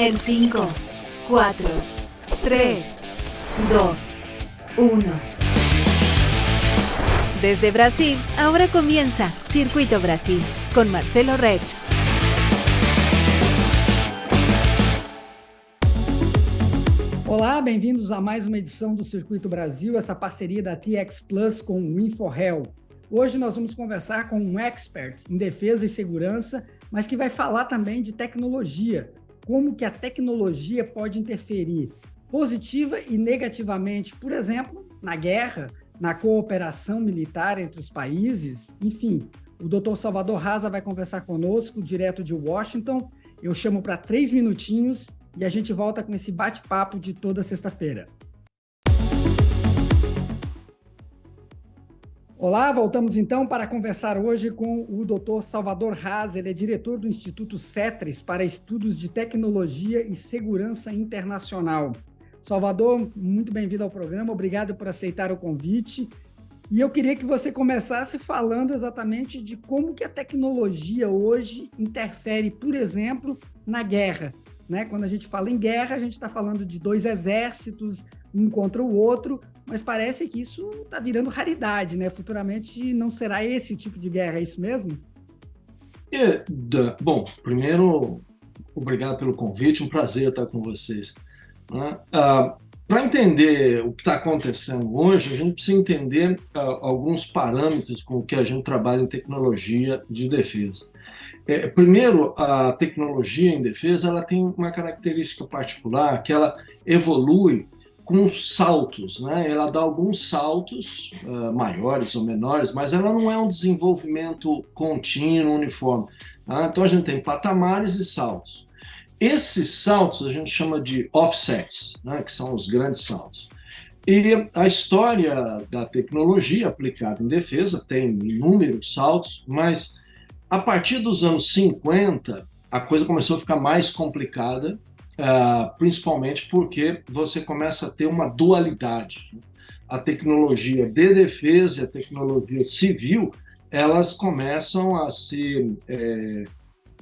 En 5, 4, 3, 2, 1. Desde Brasil, ahora comienza Circuito Brasil con Marcelo Rech. Olá, bem-vindos a mais uma edição do Circuito Brasil, essa parceria da TX Plus com o InfoHealth. Hoje nós vamos conversar com um expert em defesa e segurança, mas que vai falar também de tecnologia, como que a tecnologia pode interferir positiva e negativamente, por exemplo, na guerra, na cooperação militar entre os países, enfim. O Dr. Salvador Raza vai conversar conosco, direto de Washington. Eu chamo para 3 minutinhos e a gente volta com esse bate-papo de toda sexta-feira. Olá, voltamos então para conversar hoje com o Dr. Salvador Raza. Ele é diretor do Instituto CETRIS para Estudos de Tecnologia e Segurança Internacional. Salvador, muito bem-vindo ao programa, obrigado por aceitar o convite. E eu queria que você começasse falando exatamente de como que a tecnologia hoje interfere, por exemplo, na guerra. Né? Quando a gente fala em guerra, a gente está falando de 2 exércitos, um contra o outro, mas parece que isso está virando raridade, né? Futuramente não será esse tipo de guerra, é isso mesmo? Bom, primeiro, obrigado pelo convite, um prazer estar com vocês. Para entender o que está acontecendo hoje, a gente precisa entender alguns parâmetros com que a gente trabalha em tecnologia de defesa. Primeiro, a tecnologia em defesa ela tem uma característica particular, que ela evolui com saltos, né? Ela dá alguns saltos maiores ou menores, mas ela não é um desenvolvimento contínuo, uniforme. Tá? Então a gente tem patamares e saltos. Esses saltos a gente chama de offsets, né? Que são os grandes saltos. E a história da tecnologia aplicada em defesa tem inúmeros saltos, mas a partir dos anos 50, a coisa começou a ficar mais complicada, principalmente porque você começa a ter uma dualidade. A tecnologia de defesa e a tecnologia civil, elas começam a se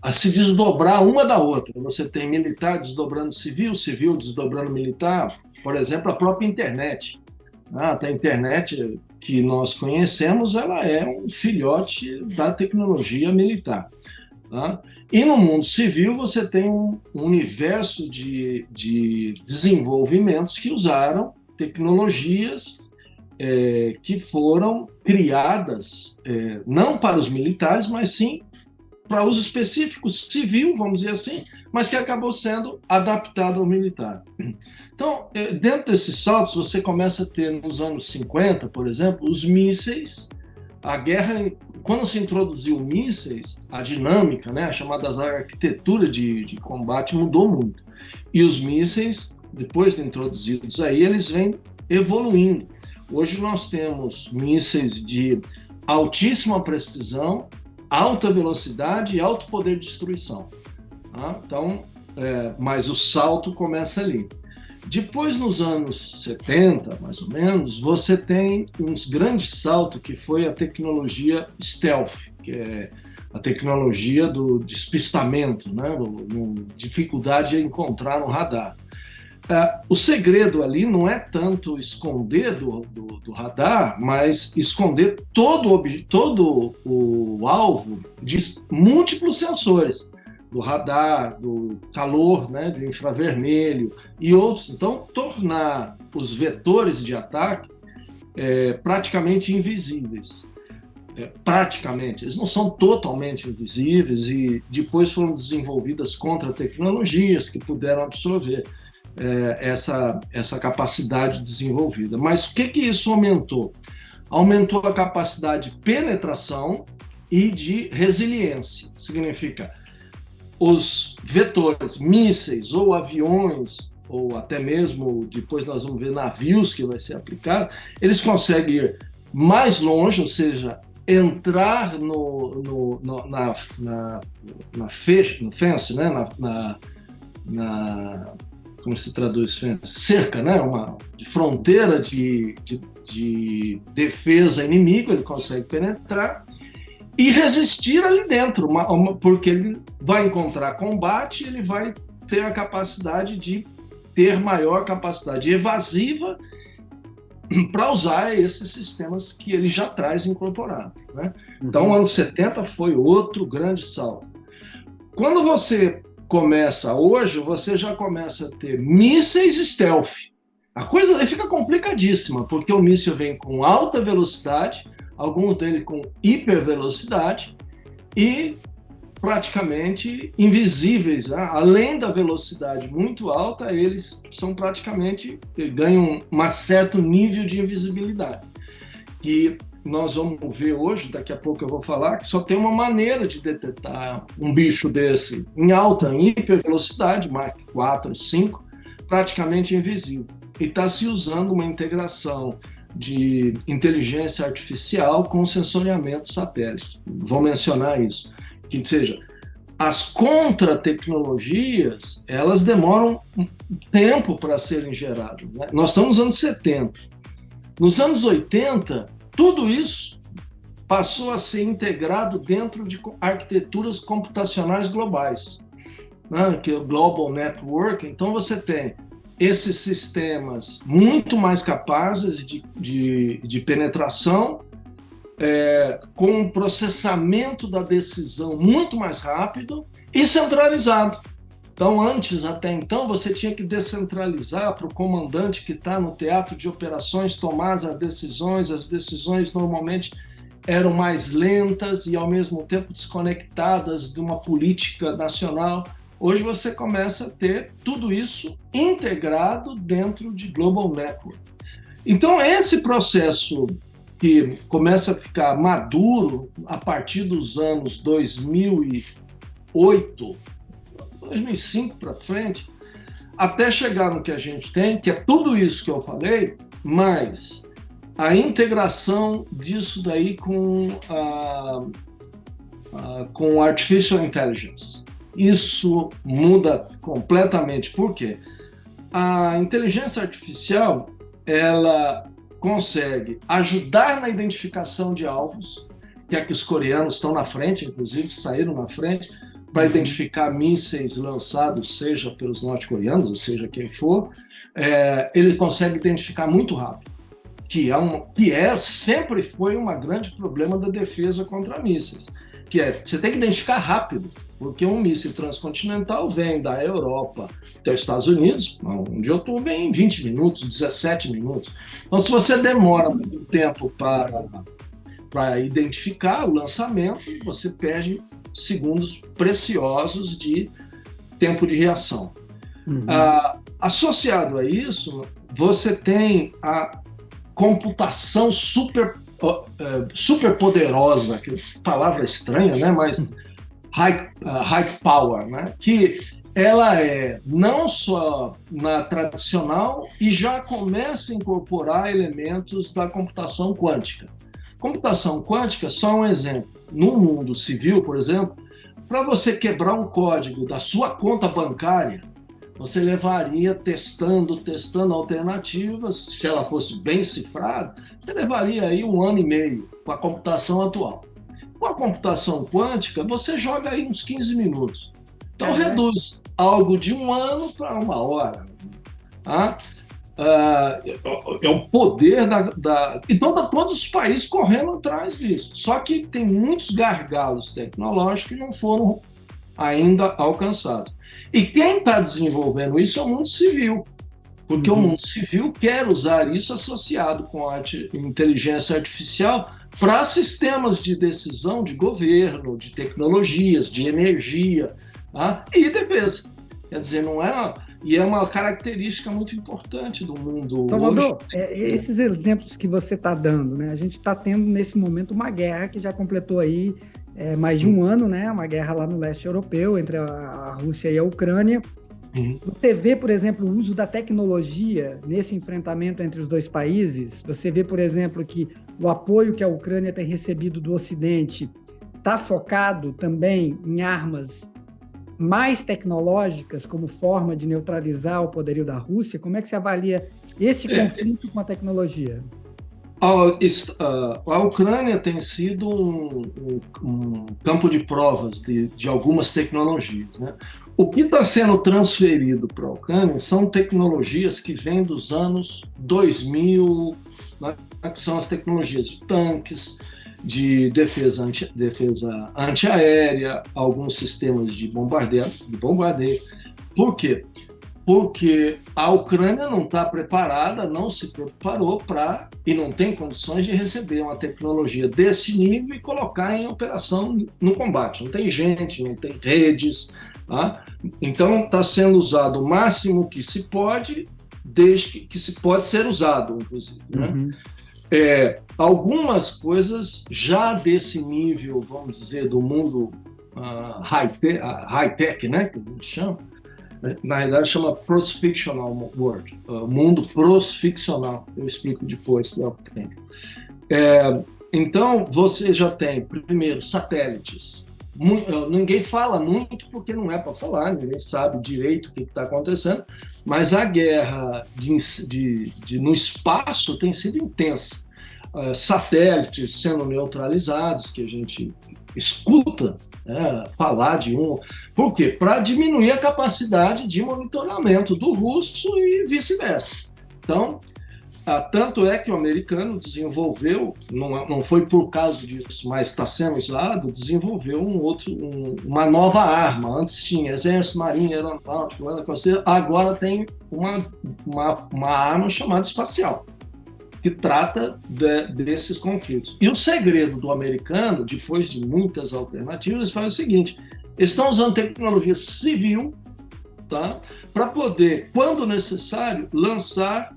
desdobrar uma da outra. Você tem militar desdobrando civil, civil desdobrando militar, por exemplo, a própria internet. A internet que nós conhecemos, ela é um filhote da tecnologia militar. Tá? E no mundo civil você tem um universo de desenvolvimentos que usaram tecnologias que foram criadas não para os militares, mas sim para uso específico civil, vamos dizer assim, mas que acabou sendo adaptado ao militar. Então, dentro desses saltos, você começa a ter, nos anos 50, por exemplo, os mísseis. A guerra, quando se introduziu mísseis, a dinâmica, né, a chamada arquitetura de combate mudou muito. E os mísseis, depois de introduzidos aí, eles vêm evoluindo. Hoje nós temos mísseis de altíssima precisão, alta velocidade e alto poder de destruição. Tá? Então, mas o salto começa ali. Depois, nos anos 70, mais ou menos, você tem uns grandes saltos que foi a tecnologia stealth, que é a tecnologia do despistamento, né? Dificuldade de encontrar no radar. O segredo ali não é tanto esconder do radar, mas esconder todo o alvo de múltiplos sensores, do radar, do calor, né, do infravermelho e outros. Então, tornar os vetores de ataque praticamente invisíveis. Praticamente, eles não são totalmente invisíveis e depois foram desenvolvidas contra-tecnologias que puderam absorver essa capacidade desenvolvida. Mas o que isso aumentou? Aumentou a capacidade de penetração e de resiliência. Significa, os vetores, mísseis ou aviões, ou até mesmo, depois nós vamos ver navios que vai ser aplicado, eles conseguem ir mais longe, ou seja, entrar na fence, né? Como se traduz fence? Cerca, né? De fronteira de defesa inimigo, ele consegue penetrar e resistir ali dentro, porque ele vai encontrar combate, ele vai ter a capacidade de ter maior capacidade evasiva para usar esses sistemas que ele já traz incorporado, né? Então, o ano 70 foi outro grande salto. Quando você começa hoje, você já começa a ter mísseis stealth. A coisa aí fica complicadíssima, porque o míssil vem com alta velocidade, alguns deles com hipervelocidade e praticamente invisíveis, né? Além da velocidade muito alta, eles são praticamente, ganham um certo nível de invisibilidade, que nós vamos ver hoje, daqui a pouco eu vou falar, que só tem uma maneira de detectar um bicho desse em alta, em hipervelocidade, Mach 4, 5, praticamente invisível. E está se usando uma integração de inteligência artificial com sensoriamento satélite. Vou mencionar isso. Que seja, as contra-tecnologias, elas demoram tempo para serem geradas, né? Nós estamos nos anos 70. Nos anos 80, tudo isso passou a ser integrado dentro de arquiteturas computacionais globais, né? Que é o Global Network. Então, você tem esses sistemas muito mais capazes de penetração, com um processamento da decisão muito mais rápido e centralizado. Então, até então, você tinha que descentralizar para o comandante que está no teatro de operações tomar as decisões normalmente eram mais lentas e, ao mesmo tempo, desconectadas de uma política nacional. Hoje você começa a ter tudo isso integrado dentro de Global Network. Então, esse processo que começa a ficar maduro a partir dos anos 2008, 2005 para frente, até chegar no que a gente tem, que é tudo isso que eu falei, mas a integração disso daí com Artificial Intelligence. Isso muda completamente. Por quê? A inteligência artificial, ela consegue ajudar na identificação de alvos, que é que os coreanos estão na frente, inclusive saíram na frente, para identificar mísseis lançados, seja pelos norte-coreanos, ou seja quem for. Ele consegue identificar muito rápido, sempre foi um grande problema da defesa contra mísseis, que você tem que identificar rápido, porque um míssil transcontinental vem da Europa até os Estados Unidos, onde eu estou, vem em 20 minutos, 17 minutos. Então, se você demora muito tempo para identificar o lançamento, você perde segundos preciosos de tempo de reação. Associado a isso, você tem a computação super poderosa, que palavra estranha, né? Mas high power, né? Que ela é não só na tradicional e já começa a incorporar elementos da computação quântica. Computação quântica, só um exemplo. No mundo civil, por exemplo, para você quebrar um código da sua conta bancária, você levaria testando alternativas. Se ela fosse bem cifrada, você levaria aí 1 ano e meio com a computação atual. Com a computação quântica, você joga aí uns 15 minutos. Então, reduz algo de 1 ano para 1 hora. Tá? É o poder Então, tá todos os países correndo atrás disso. Só que tem muitos gargalos tecnológicos que não foram ainda alcançados. E quem está desenvolvendo isso é o mundo civil, porque o mundo civil quer usar isso associado com a inteligência artificial para sistemas de decisão de governo, de tecnologias, de energia, tá? E defesa. Quer dizer, não é... E é uma característica muito importante do mundo Salvador, hoje. Esses exemplos que você está dando, né? A gente está tendo nesse momento uma guerra que já completou aí mais de 1 ano, né? Uma guerra lá no leste europeu entre a Rússia e a Ucrânia. Você vê, por exemplo, o uso da tecnologia nesse enfrentamento entre os dois países. Você vê, por exemplo, que o apoio que a Ucrânia tem recebido do Ocidente está focado também em armas mais tecnológicas como forma de neutralizar o poderio da Rússia. Como é que você avalia esse conflito com a tecnologia? A Ucrânia tem sido um campo de provas de algumas tecnologias, né? O que está sendo transferido para a Ucrânia são tecnologias que vêm dos anos 2000, né, que são as tecnologias de tanques, de defesa antiaérea, alguns sistemas de bombardeio. Por quê? Porque a Ucrânia não está preparada, não se preparou para e não tem condições de receber uma tecnologia desse nível e colocar em operação no combate. Não tem gente, não tem redes. Tá? Então está sendo usado o máximo que se pode, desde que se pode ser usado, inclusive. Né? Algumas coisas já desse nível, vamos dizer, do mundo high-tech, né, que a gente chama, na realidade chama post-fictional world, mundo post-ficcional, eu explico depois. Então você já tem, primeiro, satélites. Ninguém fala muito porque não é para falar, ninguém sabe direito o que está acontecendo, mas a guerra no espaço tem sido intensa. Satélites sendo neutralizados, que a gente escuta falar de um. Por quê? Para diminuir a capacidade de monitoramento do russo e vice-versa. Então, tanto é que o americano desenvolveu, não foi por causa disso, mas está sendo usado, desenvolveu uma nova arma. Antes tinha exército, marinha, aeronáutica, agora tem uma arma chamada espacial, que trata desses conflitos. E o segredo do americano, depois de muitas alternativas, eles fazem o seguinte: eles estão usando tecnologia civil, tá, para poder, quando necessário, lançar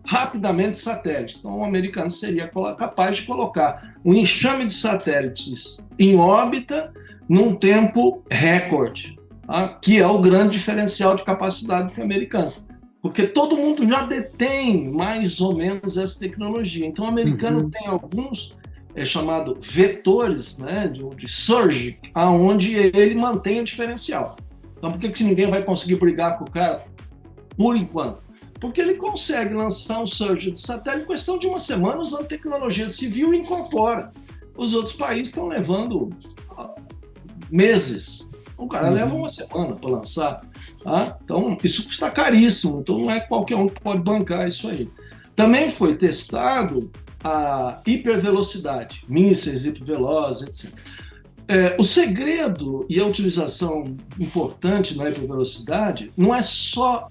rapidamente satélites. Então, o americano seria capaz de colocar um enxame de satélites em órbita num tempo recorde, tá? Que é o grande diferencial de capacidade do americano. Porque todo mundo já detém mais ou menos essa tecnologia. Então, o americano tem alguns chamados vetores, né, de surge, aonde ele mantém o diferencial. Então, por que ninguém vai conseguir brigar com o cara por enquanto? Porque ele consegue lançar um surge de satélite em questão de uma semana usando tecnologia civil e incorpora. Os outros países estão levando meses. O cara leva uma semana para lançar. Tá? Então, isso custa caríssimo. Então, não é qualquer um que pode bancar isso aí. Também foi testado a hipervelocidade, mísseis hipervelozes, etc. O segredo e a utilização importante na hipervelocidade não é só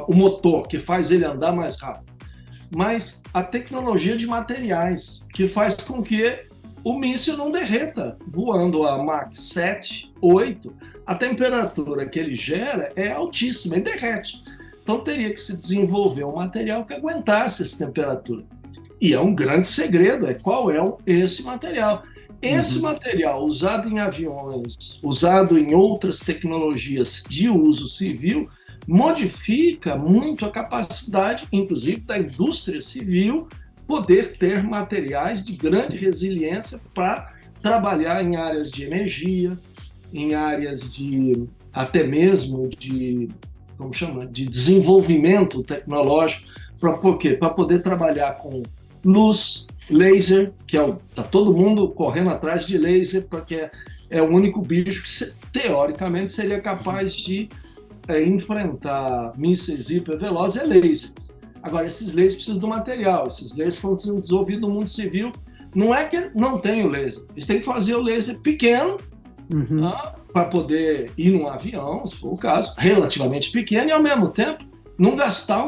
o motor, que faz ele andar mais rápido, mas a tecnologia de materiais, que faz com que o míssil não derreta. Voando a Mach 7, 8, a temperatura que ele gera é altíssima, ele derrete. Então teria que se desenvolver um material que aguentasse essa temperatura. E é um grande segredo, qual é esse material. Esse material, usado em aviões, usado em outras tecnologias de uso civil, modifica muito a capacidade, inclusive, da indústria civil poder ter materiais de grande resiliência para trabalhar em áreas de energia, em áreas até mesmo de desenvolvimento tecnológico. Por quê? Para poder trabalhar com luz, laser, que está todo mundo correndo atrás de laser, porque é o único bicho que, teoricamente, seria capaz de enfrentar mísseis hipervelozes, laser. Agora, esses lasers precisam do material, esses lasers foram desenvolvidos no mundo civil. Não é que não tem o laser, eles têm que fazer o laser pequeno, para poder ir num avião, se for o caso, relativamente pequeno, e ao mesmo tempo não gastar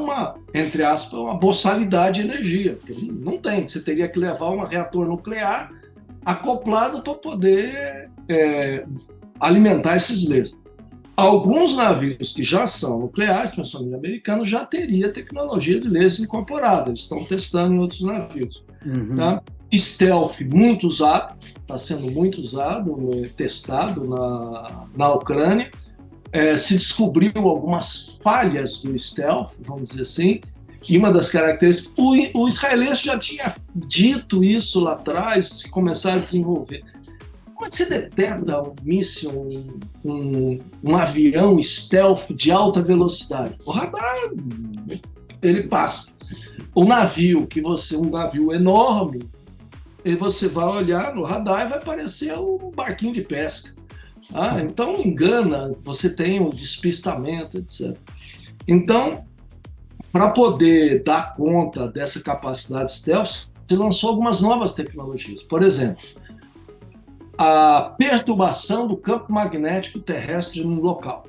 entre aspas, uma boçalidade de energia. Porque não tem, você teria que levar um reator nuclear acoplado para poder alimentar esses lasers. Alguns navios que já são nucleares, principalmente americanos, já teria tecnologia de laser incorporada. Eles estão testando em outros navios. Tá? Stealth, muito usado, está sendo muito usado, testado na Ucrânia. Se descobriu algumas falhas do stealth, vamos dizer assim, e uma das características, o israelense já tinha dito isso lá atrás, se começar a desenvolver. Como é que você detecta um míssil, um avião stealth de alta velocidade? O radar, ele passa. O navio, um navio enorme, e você vai olhar no radar e vai parecer um barquinho de pesca. Então engana, você tem o despistamento, etc. Então, para poder dar conta dessa capacidade stealth, se lançou algumas novas tecnologias. Por exemplo, a perturbação do campo magnético terrestre no local.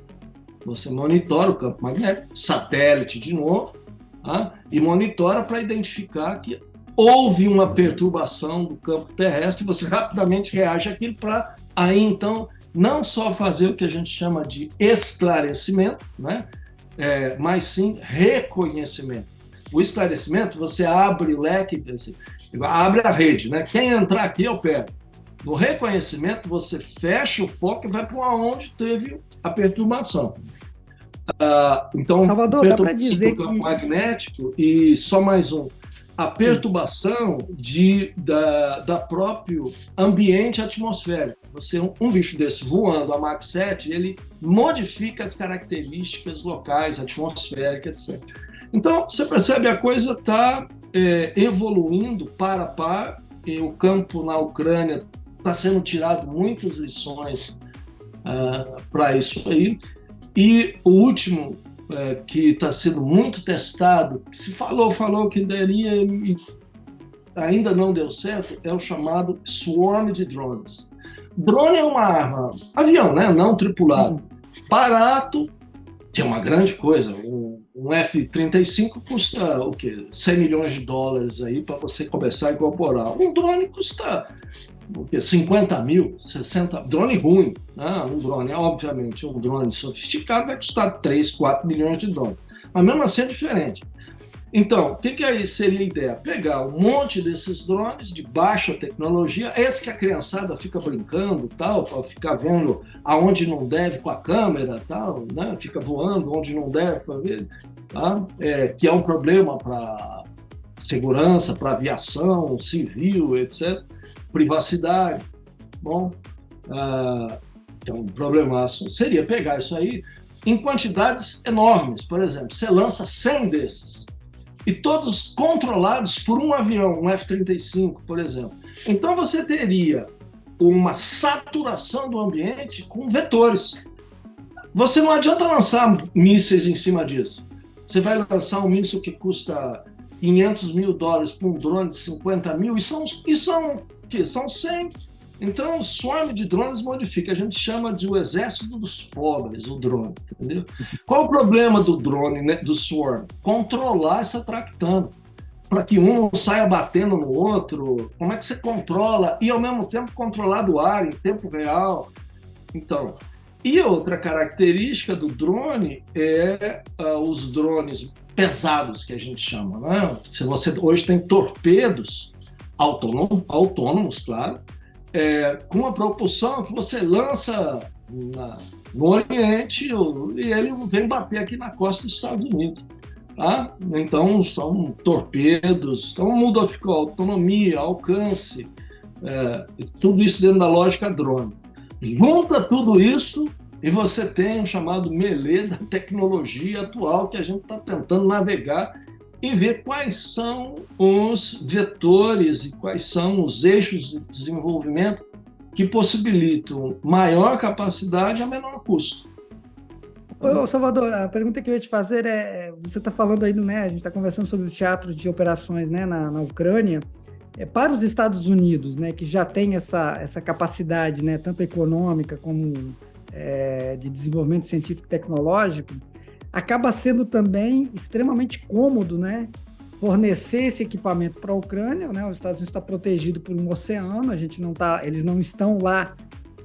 Você monitora o campo magnético, satélite de novo, e monitora para identificar que houve uma perturbação do campo terrestre, você rapidamente reage àquilo para aí então não só fazer o que a gente chama de esclarecimento, né? Mas sim reconhecimento. O esclarecimento, você abre o leque, abre a rede, né? Quem entrar aqui eu pego. No reconhecimento, você fecha o foco e vai para onde teve a perturbação. Então, Salvador, dá para dizer do campo magnético e só mais a perturbação da próprio ambiente atmosférico. Você, um bicho desse voando a Mach 7, ele modifica as características locais, atmosféricas, etc. Então, você percebe, a coisa está evoluindo par a par, e o campo na Ucrânia está sendo tirado muitas lições para isso aí. E o último, que está sendo muito testado, que se falou que daria e ainda não deu certo, é o chamado swarm de drones. Drone é uma arma, avião, né? Não tripulado, barato, que é uma grande coisa. Um F-35 custa o quê? 100 milhões de dólares aí para você começar a incorporar. Um drone custa o quê? 50 mil, 60... Drone ruim, né? Um drone, obviamente, um drone sofisticado vai custar 3, 4 milhões de dólares. Mas mesmo assim é diferente. Então, o que aí seria a ideia? Pegar um monte desses drones de baixa tecnologia, esse que a criançada fica brincando, tal, para ficar vendo aonde não deve com a câmera, tal, né? Fica voando onde não deve para ver, tá? Que é um problema para segurança, para aviação civil, etc. Privacidade. Bom, então, um problemaço seria pegar isso aí em quantidades enormes. Por exemplo, você lança 100 desses, e todos controlados por um avião, um F-35, por exemplo. Então você teria uma saturação do ambiente com vetores. Você não adianta lançar mísseis em cima disso. Você vai lançar um míssil que custa 500 mil dólares para um drone de 50 mil, e são 100. Então, o swarm de drones modifica. A gente chama de o exército dos pobres, o drone. Entendeu? Qual o problema do drone, né, do swarm? Controlar essa tractando, para que um não saia batendo no outro. Como é que você controla? E, ao mesmo tempo, controlar do ar em tempo real. Então, e outra característica do drone é os drones pesados, que a gente chama. Né? Se você hoje tem torpedos autônomos, claro, com uma propulsão que você lança no Oriente e ele vem bater aqui na costa dos Estados Unidos. Tá? Então, são torpedos, então muda a autonomia, alcance, tudo isso dentro da lógica drone. Junta tudo isso e você tem o chamado melee da tecnologia atual que a gente está tentando navegar e ver quais são os vetores e quais são os eixos de desenvolvimento que possibilitam maior capacidade a menor custo. Ô, Salvador, a pergunta que eu ia te fazer você está falando aí, né, a gente está conversando sobre os teatros de operações, né, na Ucrânia, para os Estados Unidos, né, que já tem essa capacidade, né, tanto econômica como de desenvolvimento científico e tecnológico, acaba sendo também extremamente cômodo, né, fornecer esse equipamento para a Ucrânia, né? Os Estados Unidos está protegido por um oceano, eles não estão lá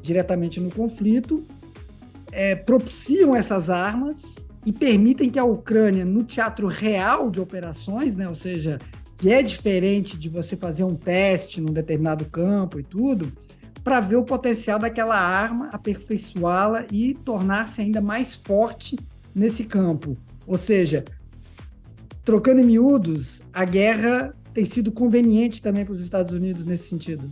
diretamente no conflito, propiciam essas armas e permitem que a Ucrânia, no teatro real de operações, né, ou seja, que é diferente de você fazer um teste num determinado campo e tudo, para ver o potencial daquela arma, aperfeiçoá-la e tornar-se ainda mais forte nesse campo. Ou seja, trocando em miúdos, a guerra tem sido conveniente também para os Estados Unidos nesse sentido?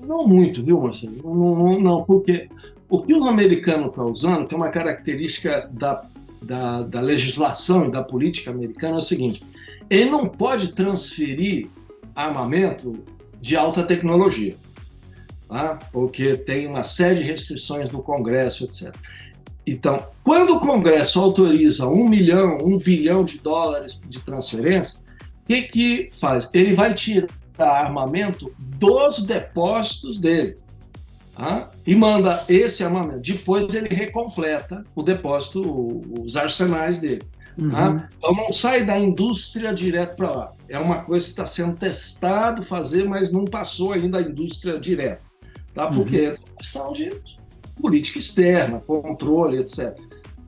Não muito, viu, Marcelo? Não, porque o que o americano está usando, que é uma característica da legislação e da política americana, é o seguinte: ele não pode transferir armamento de alta tecnologia. tá? Porque tem uma série de restrições do Congresso, etc. Então, quando o Congresso autoriza 1 milhão, 1 bilhão de dólares de transferência, o que faz? Ele vai tirar armamento dos depósitos dele, tá? E manda esse armamento. Depois ele recompleta o depósito, os arsenais dele. Tá? Então não sai da indústria direto para lá. É uma coisa que está sendo testado fazer, mas não passou ainda a indústria direto. Tá? Porque é uma questão de política externa, controle, etc.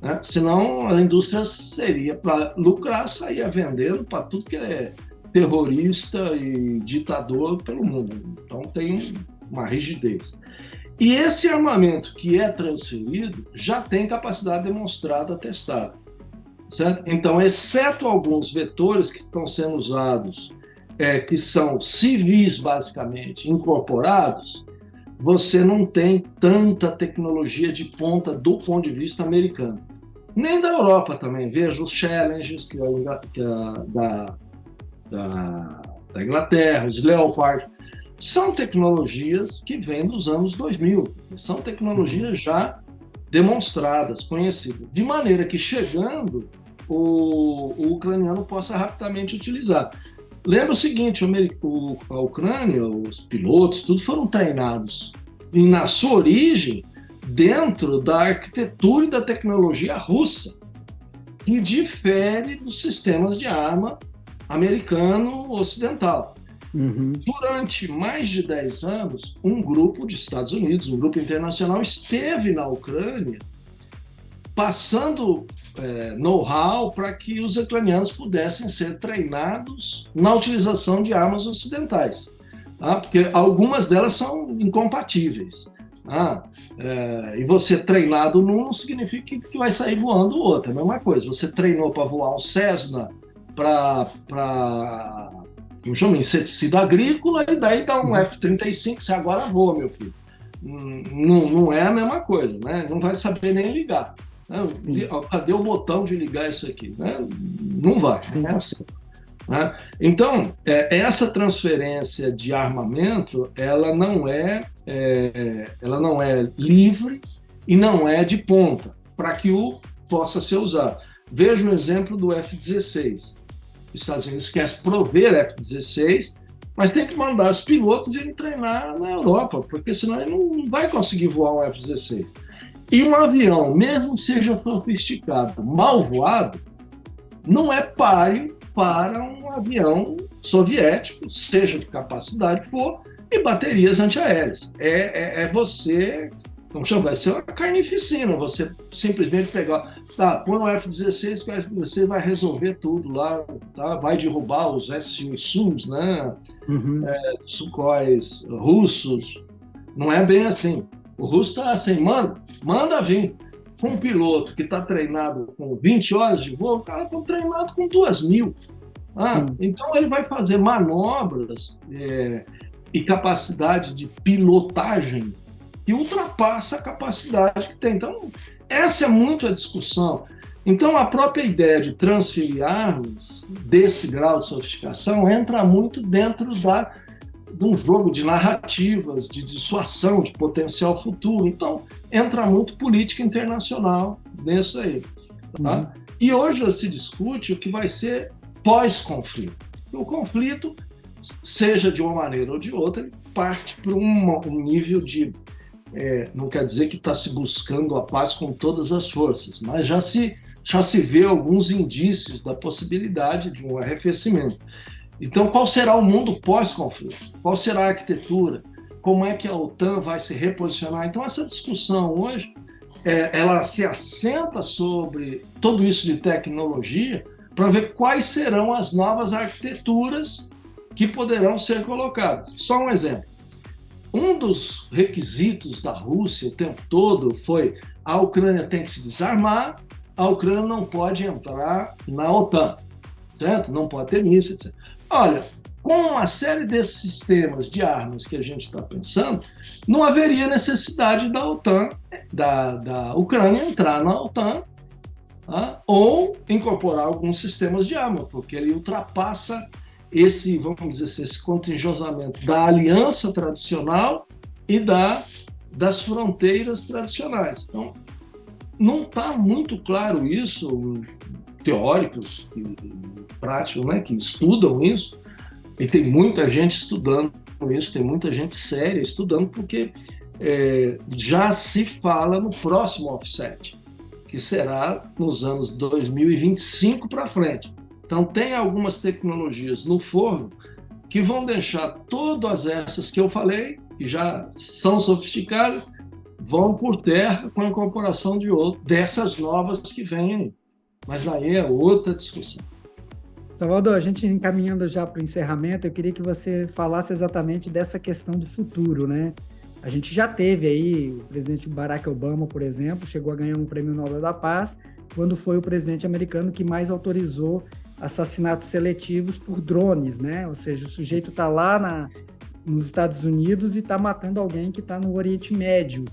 Né? Senão a indústria seria para lucrar, saía vendendo para tudo que é terrorista e ditador pelo mundo. Então tem uma rigidez. E esse armamento que é transferido já tem capacidade demonstrada, testada. Certo? Então, exceto alguns vetores que estão sendo usados, que são civis, basicamente, incorporados, você não tem tanta tecnologia de ponta do ponto de vista americano. Nem da Europa também. Veja os Challenges da Inglaterra, os Leopard. São tecnologias que vêm dos anos 2000. São tecnologias já demonstradas, conhecidas, de maneira que, chegando, o ucraniano possa rapidamente utilizar. Lembra o seguinte, a Ucrânia, os pilotos, tudo foram treinados, e na sua origem, dentro da arquitetura e da tecnologia russa, que difere dos sistemas de arma americano-ocidental. Durante mais de 10 anos, um grupo de Estados Unidos, um grupo internacional, esteve na Ucrânia passando know-how para que os ucranianos pudessem ser treinados na utilização de armas ocidentais, tá? Porque algumas delas são incompatíveis. E você treinado num não significa que vai sair voando o outro, é a mesma coisa. Você treinou para voar um Cessna para como chama, inseticida agrícola, e daí dá um F-35, você agora voa, meu filho. Não é a mesma coisa, né? Não vai saber nem ligar. Cadê o botão de ligar isso aqui? Né? Não vai, é assim. Né? Então, essa transferência de armamento, ela não é livre e não é de ponta, para que possa ser usado. Veja o exemplo do F-16. Os Estados Unidos quer prover F-16, mas tem que mandar os pilotos irem treinar na Europa, porque senão ele não vai conseguir voar um F-16. E um avião, mesmo que seja sofisticado, mal voado, não é páreo para um avião soviético, seja de capacidade que for, e baterias antiaéreas. Você, como chama, vai ser uma carnificina, você simplesmente pegar, põe um F-16, que o F-16 vai resolver tudo lá, tá? Vai derrubar os S-100s, né? Sukhóis russos. Não é bem assim. O russo está assim, manda vir. Com um piloto que está treinado com 20 horas de voo, o cara está treinado com 2.000. Então ele vai fazer manobras e capacidade de pilotagem que ultrapassa a capacidade que tem. Então, essa é muito a discussão. Então, a própria ideia de transferir armas desse grau de sofisticação entra muito dentro de um jogo de narrativas, de dissuasão, de potencial futuro. Então, entra muito política internacional nisso aí. Tá? E hoje se discute o que vai ser pós-conflito. O conflito, seja de uma maneira ou de outra, ele parte para um nível de... não quer dizer que está se buscando a paz com todas as forças, mas já se vê alguns indícios da possibilidade de um arrefecimento. Então, qual será o mundo pós-conflito? Qual será a arquitetura? Como é que a OTAN vai se reposicionar? Então, essa discussão hoje, ela se assenta sobre tudo isso de tecnologia para ver quais serão as novas arquiteturas que poderão ser colocadas. Só um exemplo. Um dos requisitos da Rússia o tempo todo foi: a Ucrânia tem que se desarmar, a Ucrânia não pode entrar na OTAN, certo? Não pode ter mísseis, etc. Olha, com uma série desses sistemas de armas que a gente está pensando, não haveria necessidade da OTAN, da Ucrânia entrar na OTAN, ou incorporar alguns sistemas de arma, porque ele ultrapassa esse, vamos dizer assim, esse contingentamento da aliança tradicional e das fronteiras tradicionais. Então, não está muito claro isso, teóricos e práticos, né, que estudam isso, e tem muita gente estudando isso, tem muita gente séria estudando, porque já se fala no próximo offset, que será nos anos 2025 para frente. Então, tem algumas tecnologias no forno que vão deixar todas essas que eu falei, que já são sofisticadas, vão por terra com a incorporação dessas novas que vêm. Mas aí é outra discussão. Salvador, a gente encaminhando já para o encerramento, eu queria que você falasse exatamente dessa questão do futuro, né? A gente já teve aí o presidente Barack Obama, por exemplo, chegou a ganhar um prêmio Nobel da Paz, quando foi o presidente americano que mais autorizou assassinatos seletivos por drones, né? Ou seja, o sujeito está lá nos Estados Unidos e está matando alguém que está no Oriente Médio.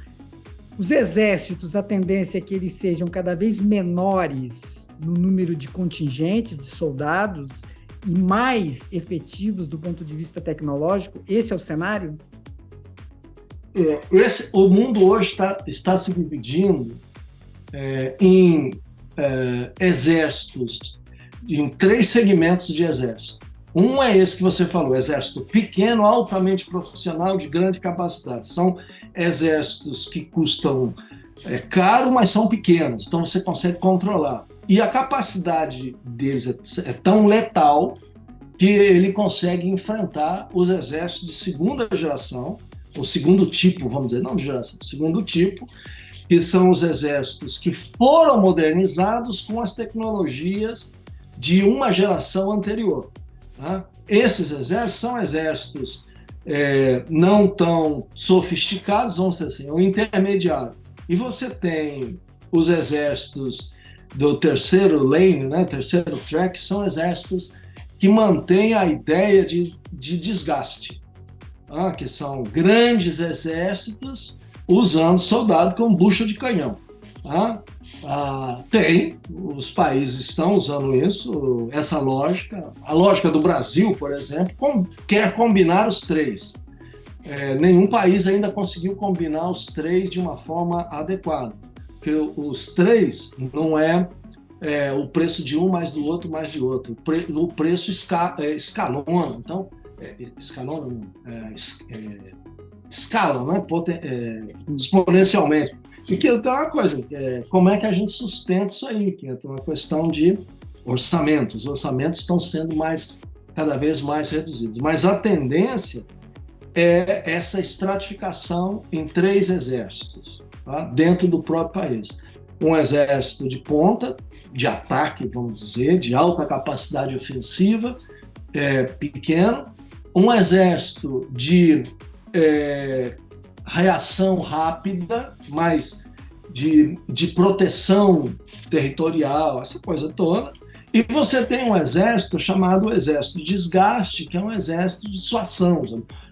Os exércitos, a tendência é que eles sejam cada vez menores no número de contingentes, de soldados, e mais efetivos do ponto de vista tecnológico? Esse é o cenário? O mundo hoje está se dividindo em exércitos, em 3 segmentos de exército. Um é esse que você falou, exército pequeno, altamente profissional, de grande capacidade. São exércitos que custam caro, mas são pequenos, então você consegue controlar. E a capacidade deles é tão letal que ele consegue enfrentar os exércitos de segunda geração, o segundo tipo, vamos dizer, não de geração, segundo tipo, que são os exércitos que foram modernizados com as tecnologias de uma geração anterior. Tá? Esses exércitos são exércitos não tão sofisticados, vamos dizer assim, é um intermediário. E você tem os exércitos do terceiro lane, né, terceiro track, são exércitos que mantêm a ideia de desgaste, tá? Que são grandes exércitos usando soldado como bucha de canhão. Tá? Os países estão usando isso, essa lógica. A lógica do Brasil, por exemplo, quer combinar os 3. Nenhum país ainda conseguiu combinar os 3 de uma forma adequada. Porque os 3 não é o preço de um mais do outro mais de outro. O preço escalona. Então, escala, né? Exponencialmente. E que tem uma coisa, como é que a gente sustenta isso aí? Que é uma questão de orçamento. Os orçamentos estão sendo cada vez mais reduzidos. Mas a tendência é essa estratificação em 3 exércitos, tá? Dentro do próprio país. Um exército de ponta, de ataque, vamos dizer, de alta capacidade ofensiva, pequeno. Um exército de reação rápida, mas de proteção territorial, essa coisa toda. E você tem um exército chamado exército de desgaste, que é um exército de dissuasão.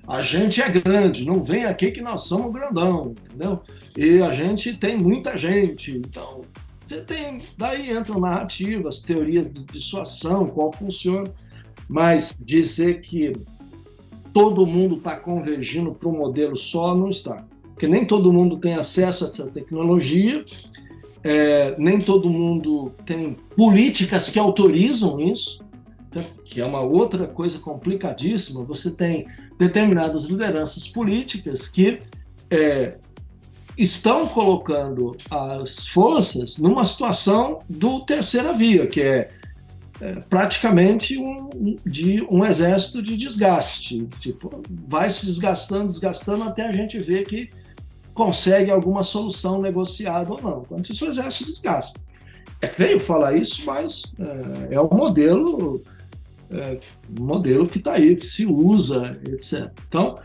A gente é grande, não vem aqui que nós somos grandão, entendeu? E a gente tem muita gente. Então, daí entram narrativas, teorias de dissuasão, qual funciona. Mas dizer que todo mundo está convergindo para um modelo só, não está. Porque nem todo mundo tem acesso a essa tecnologia, nem todo mundo tem políticas que autorizam isso, que é uma outra coisa complicadíssima. Você tem determinadas lideranças políticas que estão colocando as forças numa situação do terceira via, que é praticamente um exército de desgaste. Tipo, vai se desgastando até a gente ver que consegue alguma solução negociada ou não. Então, isso é um exército de desgaste. É feio falar isso, mas é um modelo que está aí, que se usa, etc. Então,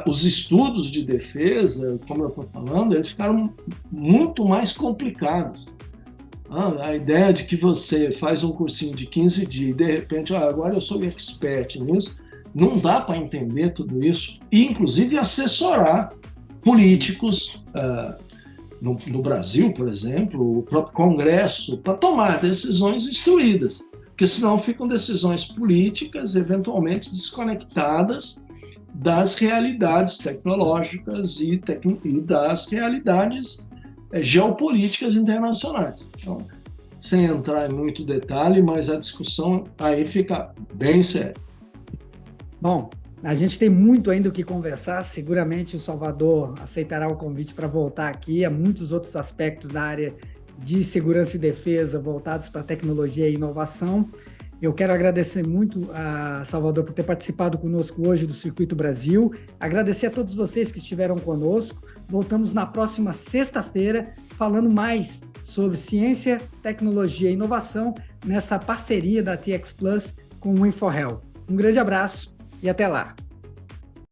os estudos de defesa, como eu estou falando, eles ficaram muito mais complicados. A ideia de que você faz um cursinho de 15 dias e, de repente, agora eu sou expert nisso, não dá para entender tudo isso, e, inclusive, assessorar políticos no Brasil, por exemplo, o próprio Congresso, para tomar decisões instruídas, porque senão ficam decisões políticas, eventualmente desconectadas das realidades tecnológicas e das realidades geopolíticas internacionais. Então, sem entrar em muito detalhe, mas a discussão aí fica bem séria. Bom, a gente tem muito ainda o que conversar. Seguramente o Salvador aceitará o convite para voltar aqui. Há muitos outros aspectos da área de segurança e defesa voltados para tecnologia e inovação. Eu quero agradecer muito a Salvador por ter participado conosco hoje do Circuito Brasil. Agradecer a todos vocês que estiveram conosco. Voltamos na próxima sexta-feira falando mais sobre ciência, tecnologia e inovação nessa parceria da TX Plus com o InfoHealth. Um grande abraço e até lá!